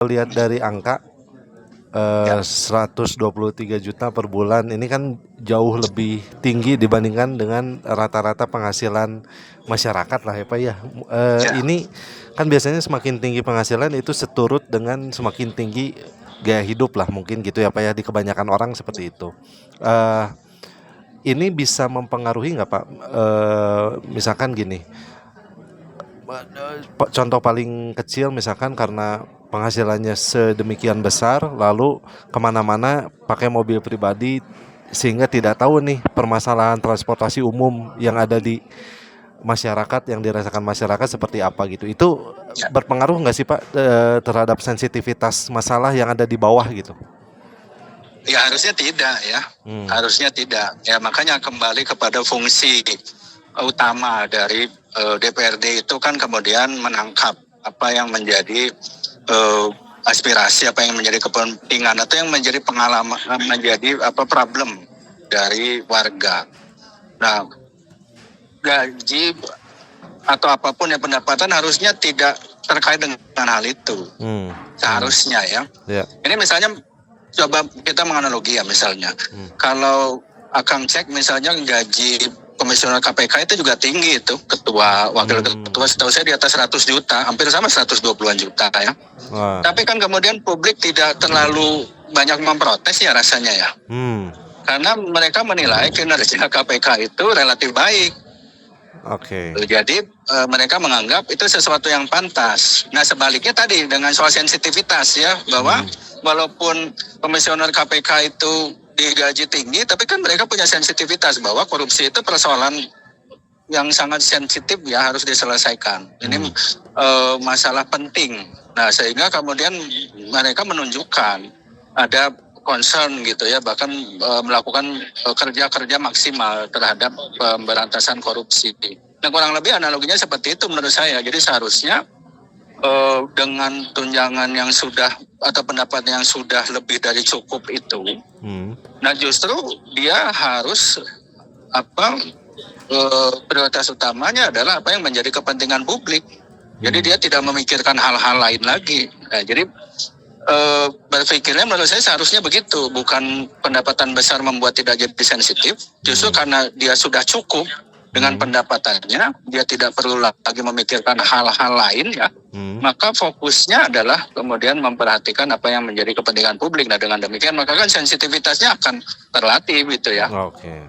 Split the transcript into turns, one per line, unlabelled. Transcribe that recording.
lihat dari angka
Ya.
123 juta per bulan ini kan jauh lebih tinggi dibandingkan dengan rata-rata penghasilan masyarakat lah ya Pak ya.
Ya.
Ini kan biasanya semakin tinggi penghasilan itu seturut dengan semakin tinggi gaya hidup lah mungkin gitu ya Pak ya, di kebanyakan orang seperti itu. Eh, ini bisa mempengaruhi nggak Pak? Misalkan gini, contoh paling kecil misalkan karena penghasilannya sedemikian besar lalu kemana-mana pakai mobil pribadi sehingga tidak tahu nih permasalahan transportasi umum yang ada di masyarakat, yang dirasakan masyarakat seperti apa gitu. Itu
Ya.
berpengaruh nggak sih Pak terhadap sensitivitas masalah yang ada di bawah gitu?
Ya, harusnya tidak ya. Harusnya tidak. Ya, makanya kembali kepada fungsi utama dari DPRD itu kan kemudian menangkap apa yang menjadi aspirasi, apa yang menjadi kepentingan atau yang menjadi pengalaman, menjadi problem dari warga. Nah, gaji atau apapun yang pendapatan harusnya tidak terkait dengan hal itu. Seharusnya ya.
Ya.
Ini misalnya coba kita menganalogi ya misalnya. Kalau Akang cek misalnya gaji komisioner KPK itu juga tinggi itu, ketua, wakil ketua, setahu saya di atas 100 juta, hampir sama 120-an juta ya. Tapi kan kemudian publik tidak terlalu banyak memprotes ya rasanya ya. Karena mereka menilai kinerja KPK itu relatif baik.
Oke.
Jadi mereka menganggap itu sesuatu yang pantas. Nah, sebaliknya tadi dengan soal sensitivitas ya, bahwa walaupun komisioner KPK itu digaji tinggi, tapi kan mereka punya sensitivitas bahwa korupsi itu persoalan yang sangat sensitif ya, harus diselesaikan. Ini masalah penting. Nah, sehingga kemudian mereka menunjukkan ada concern gitu ya, bahkan melakukan kerja-kerja maksimal terhadap pemberantasan korupsi. Nah, kurang lebih analoginya seperti itu menurut saya. Jadi seharusnya dengan tunjangan yang sudah atau pendapat yang sudah lebih dari cukup itu, nah justru dia harus prioritas utamanya adalah apa yang menjadi kepentingan publik. Jadi dia tidak memikirkan hal-hal lain lagi. Nah, jadi berpikirnya menurut saya seharusnya begitu, bukan pendapatan besar membuat tidak jadi sensitif. Justru karena dia sudah cukup dengan pendapatannya, dia tidak perlu lagi memikirkan hal-hal lain ya. Maka fokusnya adalah kemudian memperhatikan apa yang menjadi kepentingan publik. Nah, dengan demikian maka kan sensitivitasnya akan terlatih gitu ya.
Oke.